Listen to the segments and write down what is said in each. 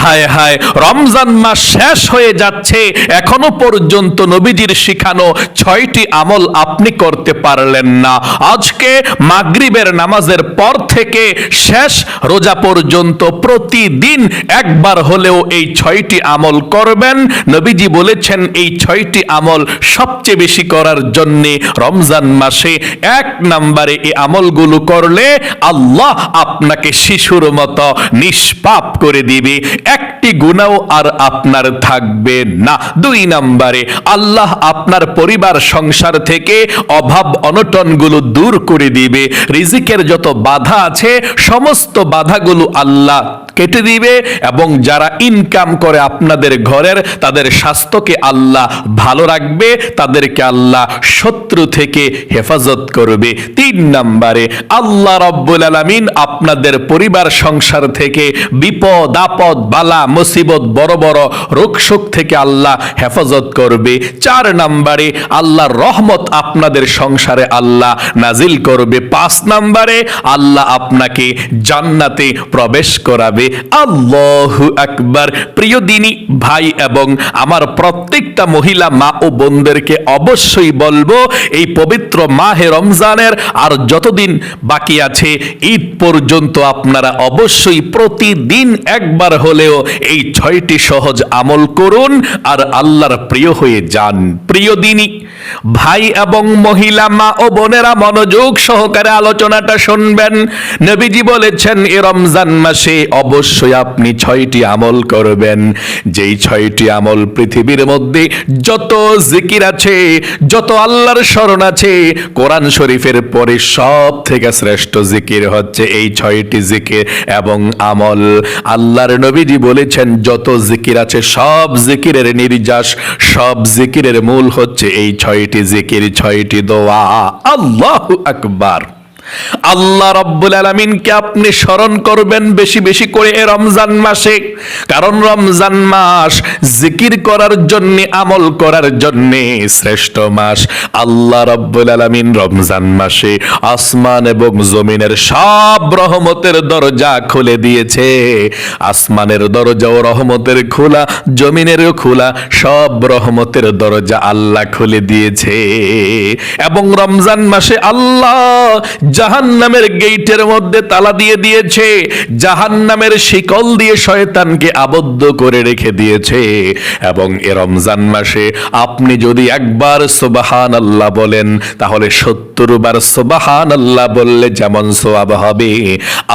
হায় হায়, রমজান মাস শেষ হয়ে যাচ্ছে, এখনো পর্যন্ত নবীজির শিখানো 6টি আমল আপনি করতে পারলেন না। আজকে মাগরিবের নামাজের পর থেকে শেষ রোজা পর্যন্ত প্রতিদিন একবার হলেও এই 6টি আমল করবেন। নবীজি বলেছেন এই 6টি আমল সবচেয়ে বেশি করার জন্য রমজান মাসে 1 নম্বরে এই আমলগুলো করলে আল্লাহ আপনাকে শিশুর মতো নিষ্পাপ করে দিবে, একটি গুনাহ আর আপনার থাকবে না। 2 নম্বরে আল্লাহ আপনার পরিবার সংসার থেকে অভাব অনটনগুলো দূর করে দিবে, রিজিকের যত বাধা আছে সমস্ত বাধাগুলো আল্লাহ কেটে দিবে, এবং যারা ইনকাম করে আপনাদের ঘরের তাদের স্বাস্থ্যকে আল্লাহ ভালো রাখবে, তাদেরকে আল্লাহ শত্রু থেকে হেফাজত করবে। 3 নম্বরে আল্লাহ রাব্বুল আলামিন আপনাদের পরিবার সংসার থেকে বিপদ আপদ বালা মুসিবত বড় বড় রোগ শোক থেকে আল্লাহ হেফাজত করবে। 4 নম্বরে আল্লাহর রহমত আপনাদের সংসারে আল্লাহ নাজিল করবে। 5 নম্বরে আল্লাহ আপনাকে জান্নাতে প্রবেশ করাবে। আল্লাহু আকবার। প্রিয় দিনী ভাই এবং আমার প্রত্যেকটা মহিলা মা ও বোনদেরকে অবশ্যই বলবো, এই পবিত্র মাহে রমজানের আর যতদিন বাকি আছে ঈদ পর্যন্ত আপনারা অবশ্যই প্রতিদিন একবার হলেও এই 6টি সহজ আমল করুন আর আল্লাহর প্রিয় হয়ে যান। প্রিয় দিনী ভাই এবং মহিলা মা ও বোনেরা, মনোযোগ সহকারে আলোচনাটা শুনবেন। নবীজি বলেছেন এ রমজান মাসে অবশ্যই আপনি 6টি আমল করবেন। যেই 6টি আমল পৃথিবীর মধ্যে যত জিকির আছে, যত আল্লাহর শরণ আছে, কোরআন শরীফের পরে সব থেকে শ্রেষ্ঠ জিকির হচ্ছে এই 6টি জিকির এবং আমল। আল্লাহর নবীজি বলেছেন যত জিকির আছে সব জিকিরের নির্যাস, সব জিকিরের মূল হচ্ছে এই 6টি জিকির, 6টি দোয়া। আল্লাহু আকবার। আল্লাহ রাব্বুল আলামিনকে আপনি স্মরণ করবেন বেশি বেশি করে এই রমজান মাসে, কারণ রমজান মাস জিকির করার জন্য আমল করার জন্য শ্রেষ্ঠ মাস। আল্লাহ রাব্বুল আলামিন রমজান মাসে আসমান এবং জমিনের সব রহমতের দরজা খুলে দিয়েছে। আসমানের দরজাও রহমতের খোলা, জমিনেরও খোলা, সব রহমতের দরজা আল্লাহ খুলে দিয়েছে। এবং রমজান মাসে আল্লাহ জাহান্নামের গেটের মধ্যে তালা দিয়ে দিয়েছে, জাহান্নামের শিকল দিয়ে শয়তানকে আবদ্ধ করে রেখে দিয়েছে। এবং এ রমজান মাসে আপনি যদি একবার সুবহানাল্লাহ বলেন তাহলে 70 বার সুবহানাল্লাহ বললে যেমন সওয়াব হবে,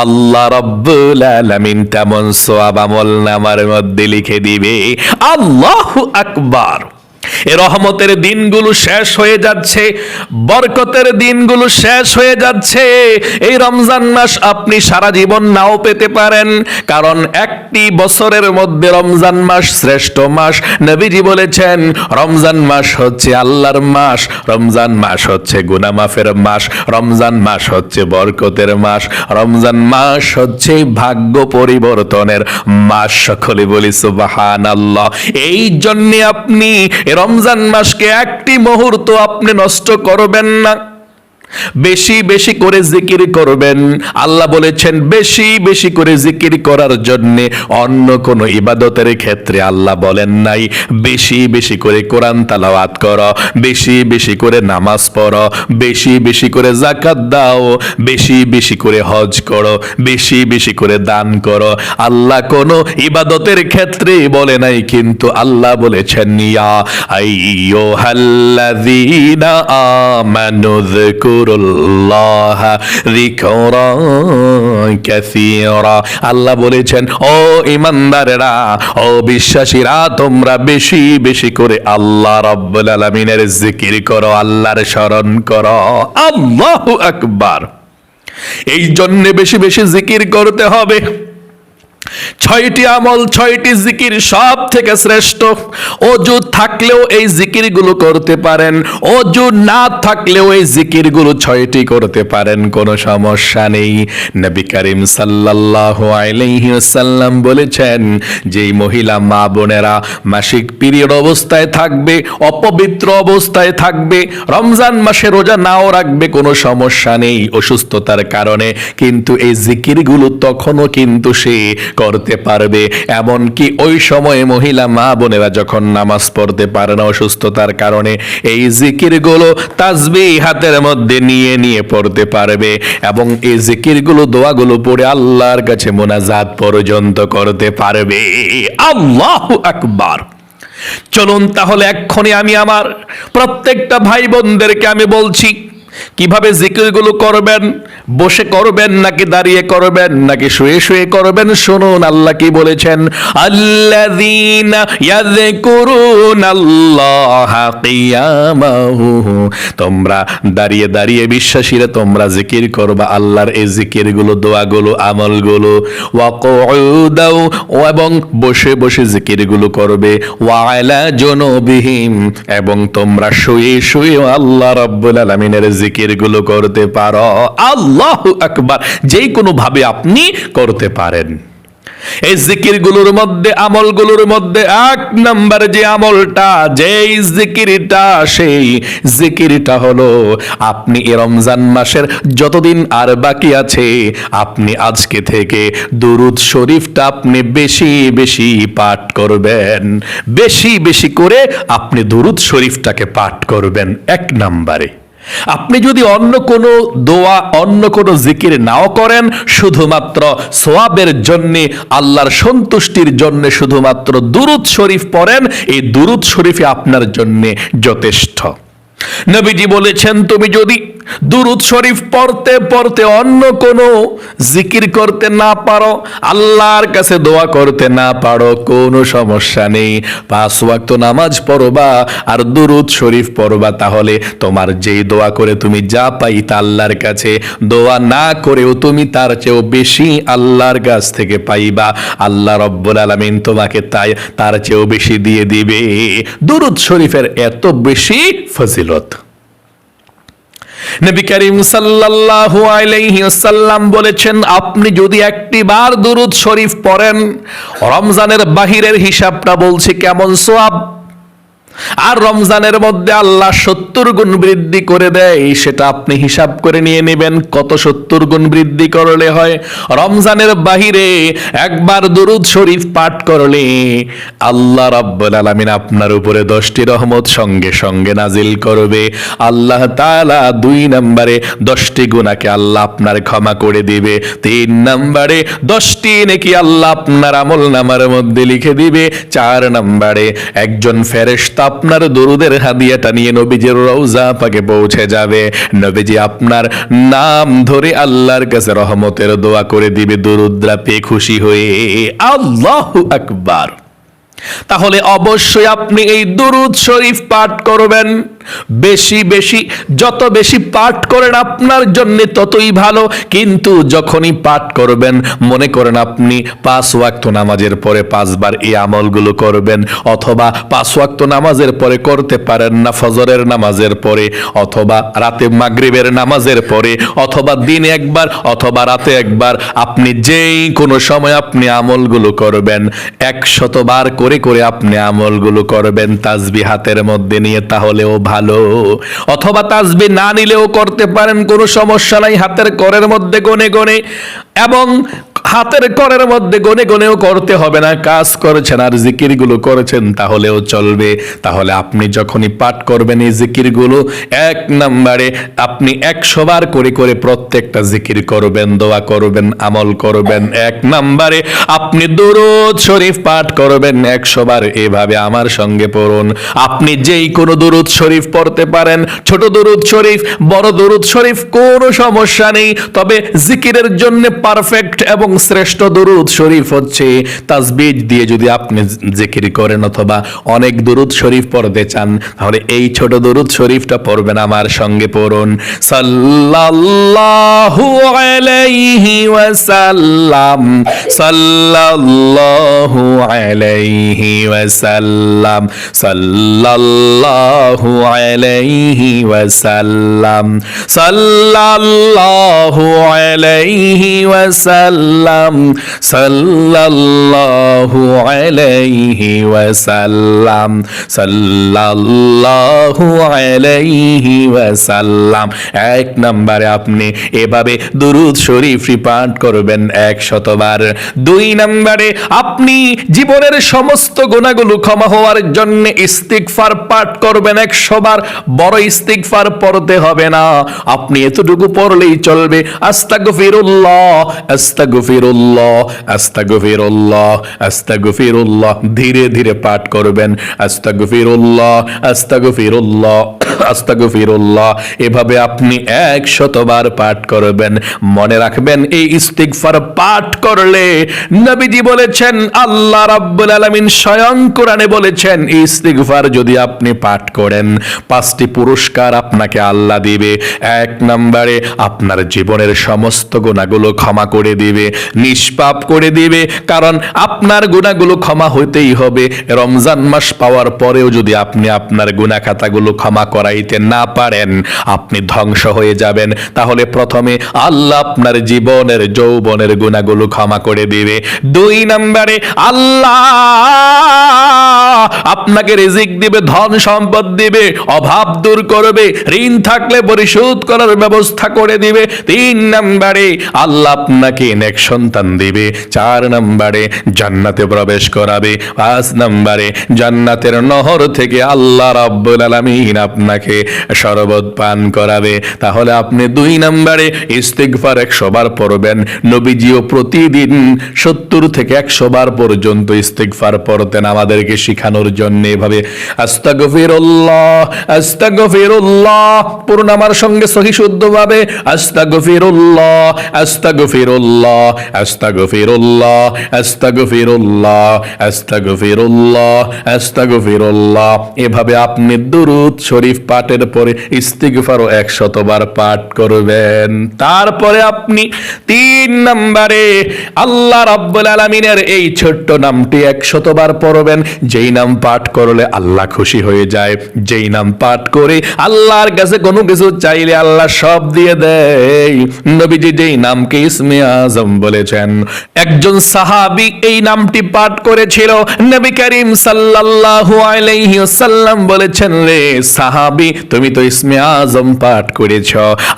আল্লাহ রাব্বুল আলামিন তেমন সওয়াব আমলনামার মধ্যে লিখে দিবে। আল্লাহু আকবার। এ রহমতের দিনগুলো শেষ হয়ে যাচ্ছে, বরকতের দিনগুলো শেষ হয়ে যাচ্ছে। এই রমজান মাস আপনি সারা জীবন নাও পেতে পারেন, কারণ একটি বছরের মধ্যে রমজান মাস শ্রেষ্ঠ মাস। নবীজি বলেছেন রমজান মাস হচ্ছে আল্লাহর মাস, রমজান মাস হচ্ছে গুনাহ মাফের মাস, রমজান মাস হচ্ছে বরকতের মাস, রমজান মাস হচ্ছে ভাগ্য পরিবর্তনের মাস। সকলে বলি সুবহানাল্লাহ। এই জন্য আপনি রমজান মাসকে একটি মুহূর্ত আপনি নষ্ট করবেন না, বেশি বেশি করে জিকির করবেন। আল্লাহ বলেছেন বেশি বেশি করে জিকির করার জন্য, অন্য কোন ইবাদতের ক্ষেত্রে আল্লাহ বলেন নাই বেশি বেশি করে কোরআন তেলাওয়াত করো, বেশি বেশি করে নামাজ পড়ো, বেশি বেশি করে যাকাত দাও, বেশি বেশি করে হজ করো, বেশি বেশি করে দান করো। আল্লাহ কোন ইবাদতের ক্ষেত্রে বলে নাই, কিন্তু আল্লাহ বলেছেন ইয়া আইয়ুহাল্লাযীনা আমানু আল্লাহ বলেছেন ও ঈমানদারেরা, ও বিশ্বাসীরা, তোমরা বেশি বেশি করে আল্লাহ রাব্বুল আলামিনের জিকির করো, আল্লাহর স্মরণ করো। আল্লাহু আকবার। এই জন্য বেশি বেশি জিকির করতে হবে। 6টি আমল, 6টি জিকির সব থেকে শ্রেষ্ঠ। ওযু থাকলেও এই জিকিরগুলো করতে পারেন, ওযু না থাকলেও এই জিকিরগুলো 6টি করতে পারেন, কোনো সমস্যা নেই। নবী করিম সাল্লাল্লাহু আলাইহি ওয়াসাল্লাম বলেছেন যেই মহিলা মা বোনেরা মাসিক পিরিয়ড অবস্থায় থাকবে, অপবিত্র অবস্থায় থাকবে, রমজান মাসে রোজা নাও রাখবে, কোনো সমস্যা নেই অসুস্থতার কারণে, কিন্তু এই জিকিরগুলো তখনও কিন্তু সে করতে করতে পারবে। এমনকি ওই সময়ে মহিলা মা বোনেরা যখন নামাজ পড়তে পারে না অসুস্থতার কারণে, এই জিকিরগুলো তাসবিহ হাতের মধ্যে নিয়ে নিয়ে পড়তে পারবে এবং এই জিকিরগুলো দোয়াগুলো পড়ে আল্লাহর কাছে মোনাজাত পর্যন্ত করতে পারবে। আল্লাহু আকবার। চলুন তাহলে এক্ষুনি আমি আমার প্রত্যেকটা ভাই বোনদেরকে আমি বলছি কিভাবে জিকিরগুলো করবেন। বসে করবেন নাকি দাঁড়িয়ে করবেন নাকি শুয়ে শুয়ে করবেন, শুনুন আল্লাহ কি বলেছেন। আল্লাযীনা ইয়াযকুরুনাল্লাহা কিয়ামাহু, তোমরা দাঁড়িয়ে দাঁড়িয়ে বিশ্বাসীরা তোমরা জিকির করবা আল্লাহর এই জিকিরগুলো, দোয়াগুলো, আমলগুলো। ওয়া কুউদাও, এবং বসে বসে জিকিরগুলো করবে। ওয়া আলা জুনুবিহিম, এবং তোমরা শুয়ে শুয়ে আল্লাহ রাব্বুল আলামিনের জিকিরগুলো করতে পারো। আল্লাহু আকবার। যে কোনো ভাবে আপনি করতে পারেন। এই জিকিরগুলোর মধ্যে, আমলগুলোর মধ্যে এক নম্বর যে আমলটা, যেই জিকিরটা, সেই জিকিরটা হলো আপনি এই রমজান মাসের যতদিন আর বাকি আছে, আপনি আজকে থেকে দুরূদ শরীফটা আপনি বেশি বেশি পাঠ করবেন। বেশি বেশি করে আপনি দুরূদ শরীফটাকে পাঠ করবেন। এক নম্বরে আপনি যদি অন্য কোনো দোয়া, অন্য কোনো জিকির নাও করেন, শুধুমাত্র সওয়াবের জন্য, আল্লাহর সন্তুষ্টির জন্য শুধুমাত্র দুরূদ শরীফ পড়েন, এই দুরূদ শরীফই আপনার জন্য যথেষ্ট। নবীজি বলেছেন, তুমি যদি দুরূদ শরীফ পড়তে পড়তে অন্য কোনো জিকির করতে না পারো, আল্লাহর কাছে দোয়া করতে না পারো, কোনো সমস্যা নেই। 5 ওয়াক্ত নামাজ পড়বা আর দুরূদ শরীফ পড়বা, তাহলে তোমার যেই দোয়া করে তুমি যা পাইতা আল্লাহর কাছে, দোয়া না করেও তুমি তার চেয়েও বেশি আল্লাহর কাছ থেকে পাইবা। আল্লাহ রব্বুল আলামিন তোমাকে তার চেয়েও বেশি দিয়ে দিবে। দুরূদ শরীফের এত বেশি ফজিলত। নবী করিম সাল্লাল্লাহু আলাইহি ওয়াসাল্লাম বলেছেন, আপনি যদি একটি বার দুরূদ শরীফ পড়েন, রমজানের বাহিরের হিসাবটা বলছি কেমন সওয়াব, আর রমজানের মধ্যে আল্লাহ 70 গুণ বৃদ্ধি করে দেয়, সেটা আপনি হিসাব করে নিয়ে নেবেন কত 70 গুণ বৃদ্ধি করলে হয়। রমজানের বাহিরে একবার দুরূদ শরীফ পাঠ করলে আল্লাহ রাব্বুল আলামিন আপনার উপরে 10টি রহমত সঙ্গে সঙ্গে নাজিল করবে। আল্লাহ তাআলা 2 নম্বরে 10টি গুনাহকে আল্লাহ আপনার ক্ষমা করে দিবে। 3 নম্বরে 10টি নেকি আল্লাহ আপনার আমলনামার মধ্যে লিখে দিবে। 4 নম্বরে একজন ফেরেশতা আপনার দরুদের হাদিয়াটা নিয়ে নবীজির রওজা পাকে পৌঁছে যাবে। নবীজি আপনার নাম ধরে আল্লাহর কাছে রহমতের দোয়া করে দিবে, দরুদরা পেয়ে খুশি হয়ে। আল্লাহু আকবার। তাহলে অবশ্যই আপনি এই দুরূদ শরীফ পাঠ করবেন বেশি বেশি। যত বেশি পাঠ করেন আপনার জন্য ততই ভালো। কিন্তু যখনই পাঠ করবেন, মনে করেন আপনি 5 ওয়াক্ত নামাজের পরে 5 বার এই আমলগুলো করবেন, অথবা 5 ওয়াক্ত নামাজের পরে করতে পারেন না, ফজরের নামাজের পরে, অথবা রাতে মাগরিবের নামাজের পরে, অথবা দিনে একবার, অথবা রাতে একবার, আপনি যেই কোনো সময় আপনি আমলগুলো করবেন, 100 বার করে করে আপনি আমলগুলো করবেন তাসবিহ হাতের মধ্যে নিয়ে, তাহলেও ভালো। অথবা তাসবিহ না নিলেও করতে পারেন, কোনো সমস্যা নাই। হাতের করের মধ্যে গনে গনে, এবং হাতের করের মধ্যে গনে গনেও করতে হবে না। কাজ করেছেন আর জিকিরগুলো করেছেন তাহলেও চলবে। তাহলে আপনি যখনই পাঠ করবেন এই জিকিরগুলো, 1 নম্বরে আপনি 100 বার করে করে প্রত্যেকটা জিকির করবেন, দোয়া করবেন, আমল করবেন। 1 নম্বরে আপনি দুরূদ শরীফ পাঠ করবেন 100 বার। এভাবে আমার সঙ্গে পড়ুন। আপনি যেই কোনো দুরূদ শরীফ পড়তে পারেন, ছোট দুরূদ শরীফ, বড় দুরূদ শরীফ, কোনো সমস্যা নেই। তবে জিকিরের জন্য পারফেক্ট এবং শ্রেষ্ঠ দুরূদ শরীফ হচ্ছে তাসবিহ দিয়ে যদি আপনি জিকির করেন অথবা অনেক দুরূদ শরীফ পড়তে চান, তাহলে এই ছোট দুরূদ শরীফটা পড়বেন। আমার সঙ্গে পড়ুন, সাল্লাল্লাহু আলাইহি ওয়াসাল্লাম, সাল্লাল্লাহু আলাইহি ওয়াসাল্লাম, সাল্লাল্লাহু আলাইহি ওয়াসাল্লাম, সাল্লাল্লাহু আলাইহি ওয়াসাল্লাম, ওয়াসাল্লাম, সাল্লাল্লাহু আলাইহি ওয়াসাল্লাম, সাল্লাল্লাহু আলাইহি ওয়াসাল্লাম। এক নম্বরে আপনি এভাবে দুরূদ শরীফটি পাঠ করবেন 100 বার। 2 নম্বরে আপনি জীবনের সমস্ত গুনাহগুলো ক্ষমা হওয়ার জন্য ইস্তিগফার পাঠ করবেন 100 বার। বড় ইস্তিগফার পড়তে হবে না, আপনি এতটুকু পড়লেই চলবে। আস্তাগফিরুল্লাহ, আস্তাগফিরুল্লাহ, আস্তাগফিরুল্লাহ, আস্তাগফিরুল্লাহ। ধীরে ধীরে পাঠ করবেন। আস্তাগফিরুল্লাহ, আস্তাগফিরুল্লাহ, আস্তাগফিরুল্লাহ। এভাবে আপনি 100 বার পাঠ করবেন। মনে রাখবেন, এই ইস্তিগফার পাঠ করলে নবীজি বলেছেন, আল্লাহ রাব্বুল আলামিন স্বয়ং কোরআনে বলেছেন, ইস্তিগফার যদি আপনি পাঠ করেন 5টি পুরস্কার আপনাকে আল্লাহ দিবে। 1 নম্বরে আপনার জীবনের সমস্ত গুনাহগুলো ক্ষমা করে দিবে, নিষ্পাপ করে দিবে। কারণ আপনার গুনাহগুলো ক্ষমা হইতেই হবে। রমজান মাস পাওয়ার পরেও যদি আপনি আপনার গুনাহ খাতাগুলো ক্ষমা করাইতে না পারেন, আপনি ধ্বংস হয়ে যাবেন। তাহলে প্রথমে আল্লাহ আপনার জীবনের যৌবনের গুনাহগুলো ক্ষমা করে দিবে। 2 নম্বরে আল্লাহ আপনাকে রিজিক দিবে, ধন সম্পদ দিবে, অভাব দূর করবে, ঋণ থাকলে পরিশোধ করার ব্যবস্থা করে দিবে। 3 নম্বরে আল্লাহ আপনাকে নেক সন্তান দিবে। 4 নম্বরে জান্নাতে প্রবেশ করাবে। 5 নম্বরে জান্নাতের নহর থেকে আল্লাহ রাব্বুল আলামিন আপনাকে শরবত পান করাবে। তাহলে আপনি 2 নম্বরে ইস্তিগফার 100 বার পড়বেন। নবীজিও প্রতিদিন 70 থেকে 100 বার পর্যন্ত ইস্তিগফার পড়তেন আমাদেরকে শিখানোর জন্য। এভাবে আস্তাগফিরুল্লাহ, আস্তাগফিরুল্লাহ, পুরো আমার সঙ্গে সহি শুদ্ধভাবে আস্তাগফিরুল্লাহ, আস্তাগফিরুল্লাহ, আস্তাগফিরুল্লাহ, আস্তাগফিরুল্লাহ, আস্তাগফিরুল্লাহ, আস্তাগফিরুল্লাহ। এভাবে আপনি দুরূদ শরীফ পাঠের পরে ইস্তিগফারও 100 বার পাঠ করবেন। তারপরে আপনি 3 নম্বরে আল্লাহ রাব্বুল আলামিনের এই ছোট্ট নামটি 100 বার পড়বেন। যেই নাম পাঠ করলে আল্লাহ খুশি হয়ে যায়, যেই নাম পাঠ করে আল্লাহর কাছে কোনো কিছু চাইলে আল্লাহ সব দিয়ে দেয়। নবীজি যেই নামকে ইসমে আজম বলেছেন, একজন সাহাবী এই নামটি পাঠ করেছিল। নবী করিম সাল্লাল্লাহু আলাইহি ওয়াসাল্লাম বলেছেন, রে সাহাবী, তুমি তো ইসমে আজম পাঠ করেছ,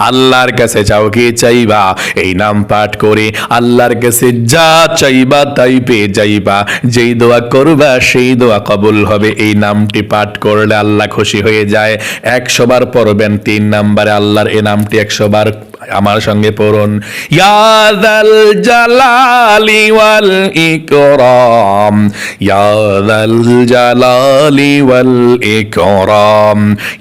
আল্লাহর কাছে চাও কি চাইবা? এই নাম পাঠ করে আল্লাহর কাছে যা চাইবা তাই পেয়ে যাইবা। যেই দোয়া করবা সেই দোয়া কবুল হবে। এই নামটি পাঠ করলে আল্লাহ খুশি হয়ে যায়। 100 বার পড়বেন। 3 নম্বরে আল্লাহর এই নামটি 100 বার আমার সঙ্গে পড়ুন। ইয়া যাল জালালি ওয়াল ইকরাম, ইয়া যাল জালালি ওয়াল ইকরাম,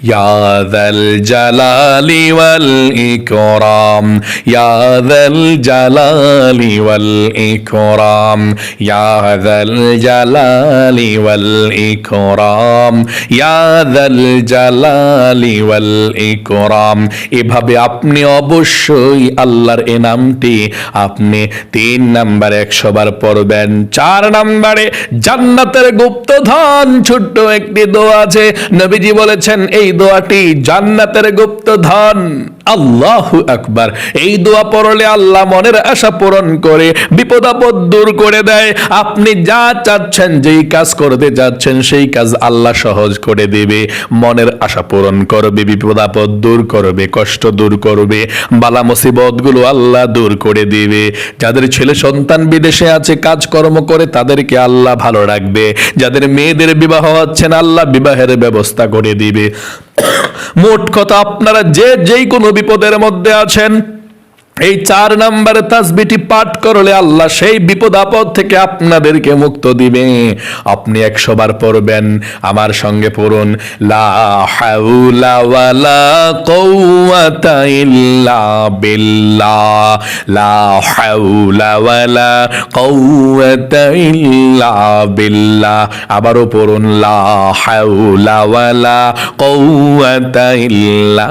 ইয়া যাল জালালি ওয়াল ইকরাম, ইয়া যাল জালালি ওয়াল ইকরাম, ইয়া যাল জালালি ওয়াল ইকরাম, ইয়া যাল জালালি ওয়াল ইকরাম। এভাবে আপনি অবশ্যই আল্লাহর এই নামটি আপনি 3 নম্বরে 100 বার পড়বেন। 4 নম্বরে জান্নাতের গুপ্তধন ছোট্ট একটি দোয়া আছে। নবীজি বলেছেন, এই দোয়াটি জান্নাতের গুপ্তধন। আল্লাহু আকবার। এই দোয়া পড়লে আল্লাহ মনের আশা পূরণ করে, বিপদ আপদ দূর করে দেয়। আপনি যা চাচ্ছেন, যেই কাজ করতে যাচ্ছেন সেই কাজ আল্লাহ সহজ করে দেবে, মনের আশা পূরণ করবে, বিপদ আপদ দূর করবে, কষ্ট দূর করবে, বালা মুসিবত গুলো আল্লাহ দূর করে দিবে। যাদের ছেলে সন্তান বিদেশে আছে, কাজকর্ম করে, তাদেরকে আল্লাহ ভালো রাখবে। যাদের মেয়েদের বিবাহ হচ্ছে না, আল্লাহ বিবাহের ব্যবস্থা করে দিবে। মোট কথা, আপনারা যেই কোনো বিপদের মধ্যে আছেন, এই 4 নম্বরে তাসবিহটি পাঠ করলে আল্লাহ সেই বিপদ আপদ থেকে আপনাদেরকে মুক্ত দিবে। আপনি 100 বার পড়বেন। আমার সঙ্গে পড়ুন, লা হাওলা ওয়ালা কুওয়াতা ইল্লা বিল্লাহ, লা হাওলা ওয়ালা কুওয়াতা ইল্লা বিল্লাহ। আবারও পড়ুন, লা হাওলা ওয়ালা কুওয়াতা ইল্লা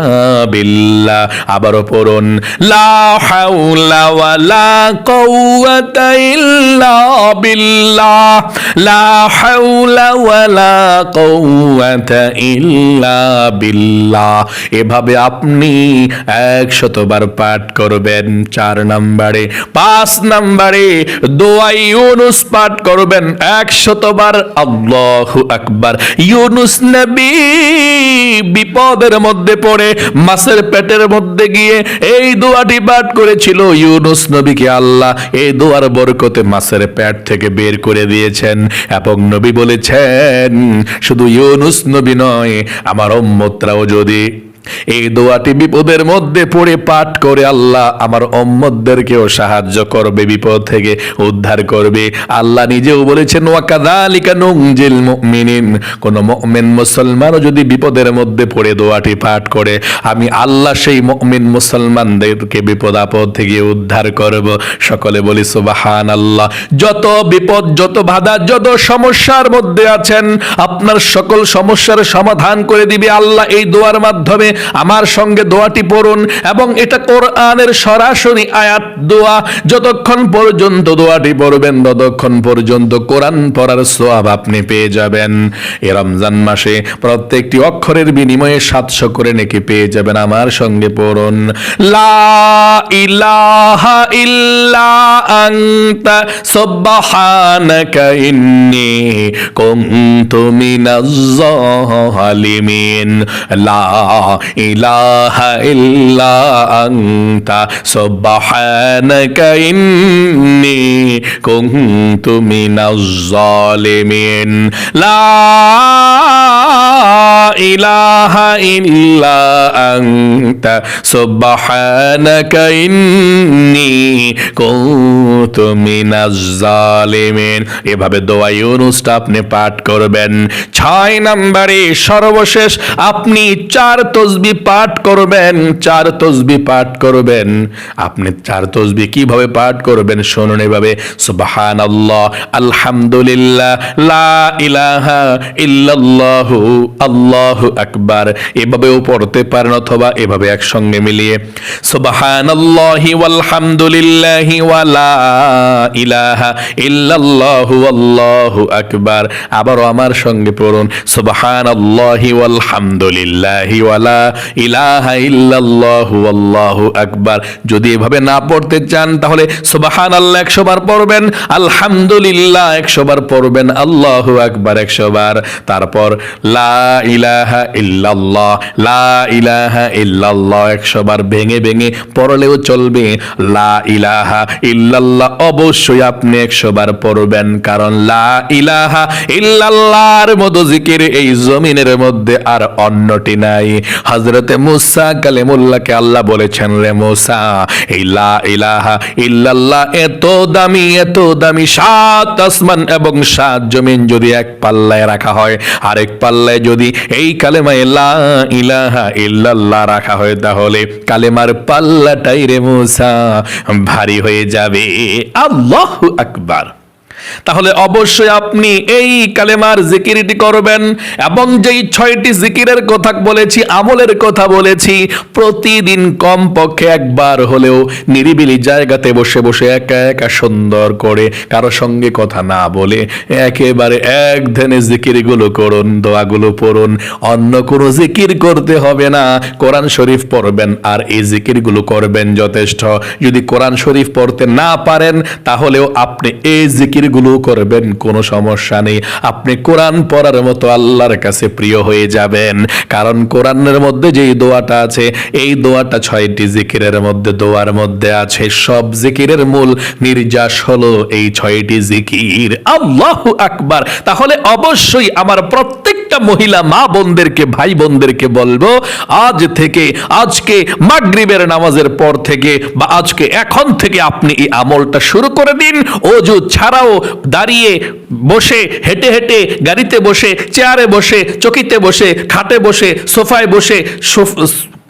বিল্লাহ। আবারও পড়ুন, লা হাওলা ওয়ালা কুওয়াতা ইল্লা বিল্লাহ, লা হাওলা ওয়ালা কুওয়াতা ইল্লা বিল্লাহ। এভাবে আপনি 100 বার পাঠ করবেন 4 নম্বরে। 5 নম্বরে দোয়া ইউনুস পাঠ করবেন 100 বার। আল্লাহু আকবার। ইউনুস নবী বিপদের মধ্যে পড়ে মাছের পেটের মধ্যে গিয়ে এই দোয়াটি পাঠ করেছিল। ইউনুস নবীকে আল্লাহ এই দোয়ার বরকতে মাছের পেট থেকে বের করে দিয়েছেন এবং নবী বলেছেন শুধু ইউনুস নবী নয়, আমার উম্মতরাও যদি এই দোয়াটি বিপদের মধ্যে পড়ে পাঠ করে আল্লাহ আমার উম্মতদেরকেও সাহায্য করবে, বিপদ থেকে উদ্ধার করবে। আল্লাহ নিজেও বলেছেন ওয়াকাযালিকা নুনজিল মুমিনিন, কোন মুমিন মুসলমানও যদি বিপদের মধ্যে পড়ে দোয়াটি পাঠ করে আমি আল্লাহ সেই মুমিন মুসলমানদেরকে বিপদ আপদ থেকে উদ্ধার করব। সকলে বলি সুবহানাল্লাহ। যত বিপদ, যত বাধা, যত সমস্যার মধ্যে আছেন আপনার সকল সমস্যার সমাধান করে দিবে আল্লাহ এই দোয়ার মাধ্যমে। আমার সঙ্গে দোয়াটি পড়ুন এবং এটা কোরআনের সরাসরি আয়াত দোয়া। যতক্ষণ পর্যন্ত দোয়াটি পড়বেন ততক্ষণ পর্যন্ত কোরআন পড়ার সওয়াব আপনি পেয়ে যাবেন। এই রমজান মাসে প্রত্যেকটি অক্ষরের বিনিময়ে 700 করে নেকি পেয়ে যাবেন। আমার সঙ্গে পড়ুন লা ইলাহা ইল্লা আনতা সুবহানাকা ইন্নী কুনতু মিনাজ জালিমিন, লা ইলাহা ইল্লা আনতা সুবহানাকা ইন্নী কুনতু মিনাজ জালিমিন, লা ইলাহা ইল্লা আনতা সুবহানাকা ইন্নী কুনতু মিনাজ জালিমিন। এভাবে দোয়া ইউনুসটা আপনি পাঠ করবেন। 6 নম্বরে সর্বশেষ আপনি 4 তসবিহ পাঠ করবেন। 4 তসবিহ পাঠ করবেন। আপনি 4 তসবিহ কিভাবে পাঠ করবেন শুনুন এভাবে সুবহানাল্লাহ, আলহামদুলিল্লাহ, লা ইলাহা ইল্লাল্লাহু, আল্লাহু আকবার। এভাবেও পড়তে পারেন অথবা এভাবে একসঙ্গে মিলিয়ে সুবহানাল্লাহি ওয়াল হামদুলিল্লাহি ওয়া লা ইলাহা ইল্লাল্লাহু আল্লাহু আকবার। আবারও আমার সঙ্গে পড়ুন সুবহানাল্লাহি ওয়াল হামদুলিল্লাহি ওয়া লা ইলাহা ইল্লাল্লাহু আল্লাহু আকবার। যদি এভাবে না পড়তে চান তাহলে সুবহানাল্লাহ 100 বার পড়বেন, আলহামদুলিল্লাহ 100 বার পড়বেন, আল্লাহু আকবার 100 বার, তারপর লা ইলাহা ইল্লাল্লাহ, লা ইলাহা ইল্লাল্লাহ 100 বার ভেঙে ভেঙে পড়লেও চলবে। লা ইলাহা ইল্লাল্লাহ অবশ্যই আপনি 100 বার পড়বেন, কারণ লা ইলাহা ইল্লাল্লাহর মতো জিকির এই জমিনের মধ্যে আর অন্যটি নাই। হযরতে মুসা কালিমুল্লাহকে আল্লাহ বলেছেন, রে মুসা এই লা ইলাহা ইল্লাল্লাহ এত দামি, এত দামি, 7 আসমান এবং 7 জমিন যদি এক পাল্লায় রাখা হয়, আরেক পাল্লায় যদি এই কালেমায়ে লা ইলাহা ইল্লাল্লাহ রাখা হয় তাহলে কালেমার পাল্লাটাই রে মুসা ভারী হয়ে যাবে। আল্লাহু আকবার। তাহলে অবশ্যই আপনি এই কালেমার জিকিরটি করবেন এবং যেই 6টি জিকিরের কথা বলেছি, আমলের কথা বলেছি, প্রতিদিন কমপক্ষে একবার হলেও নিরিবিলি জায়গাতে বসে বসে একা একা সুন্দর করে কারো সঙ্গে কথা না বলে একেবারে এক ধ্যানে জিকিরগুলো করুন, দোয়াগুলো পড়ুন। অন্য কোনো জিকির করতে হবে না, কোরআন শরীফ পড়বেন আর এই জিকিরগুলো করবেন যথেষ্ট। যদি কোরআন শরীফ পড়তে না পারেন তাহলেও আপনি এই জিকিরগুলো করবেন, কোনো সমস্যা নেই। আপনি কোরআন পড়ার মতো আল্লাহর কাছে প্রিয় হয়ে যাবেন, কারণ কোরআনের মধ্যে যেই দোয়াটা আছে এই দোয়াটা 6টি জিকিরের মধ্যে, দোয়ার মধ্যে আছে। সব জিকিরের মূল নির্যাস হলো এই 6টি জিকির। আল্লাহু আকবার। তাহলে অবশ্যই আমার প্রত্যেকটা মহিলা মা বোনদেরকে, ভাই বোনদেরকে বলবো আজকে মাগরিবের নামাজের পর থেকে বা আজকে এখন থেকে আপনি এই আমলটা শুরু করে দিন। ওযু ছাড়াও দাঁড়িয়ে, বসে, হেঁটে হেঁটে, গাড়িতে বসে, চেয়ারে বসে, চকিতে বসে, খাটে বসে, সোফায় বসে,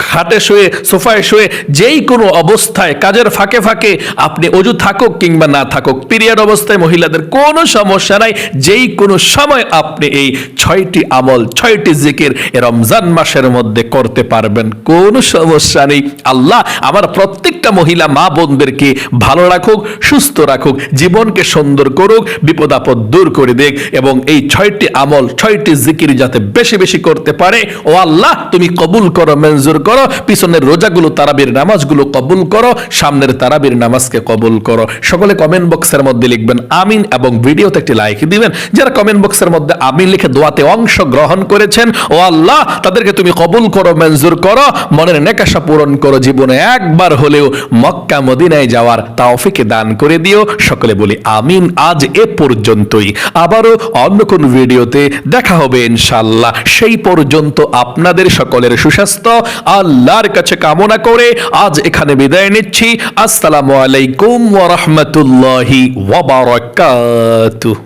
খাটে শুয়ে, সোফায় শুয়ে, যেই কোনো অবস্থায়, কাজের ফাঁকে ফাঁকে, আপনি অজু থাকুক কিংবা না থাকুক, পিরিয়ড অবস্থায় মহিলাদের কোনো সমস্যা নাই, যেই কোনো সময় আপনি এই 6টি আমল, 6টি জিকির রমজান মাসের মধ্যে করতে পারবেন, কোনো সমস্যা নেই। আল্লাহ আমার প্রত্যেকটা মহিলা মা বোনদেরকে ভালো রাখুক, সুস্থ রাখুক, জীবনকে সুন্দর করুক, বিপদ আপদ দূর করে দেখ, এবং এই 6টি আমল, 6টি জিকির যাতে বেশি বেশি করতে পারে। ও আল্লাহ, তুমি কবুল করো, মঞ্জুর করো, পিছনের রোজাগুলো, তারাবির নামাজগুলো কবুল করো, সামনের তারাবির নামাজকে কবুল করো। সকলে কমেন্ট বক্সের মধ্যে লিখবেন আমিন এবং ভিডিওতে একটি লাইক দিবেন। যারা কমেন্ট বক্সের মধ্যে আমিন লিখে দোয়াতে অংশ গ্রহণ করেছেন, ও আল্লাহ তাদেরকে তুমি কবুল করো, মঞ্জুর করো, মনের নেকাশা পূরণ করো, জীবনে একবার হলেও মক্কা মদিনায় যাওয়ার তৌফিক দান করে দিও। সকলে বলি আমিন। আজ এ পর্যন্তই, আবারও অন্য কোন ভিডিওতে দেখা হবে ইনশাআল্লাহ। সেই পর্যন্ত আপনাদের সকলের সুস্বাস্থ্য আল্লাহর কাছে কামনা করে আজ এখানে বিদায় নিচ্ছি। আসসালামু আলাইকুম ওয়া রাহমাতুল্লাহি ওয়া বারাকাতুহু।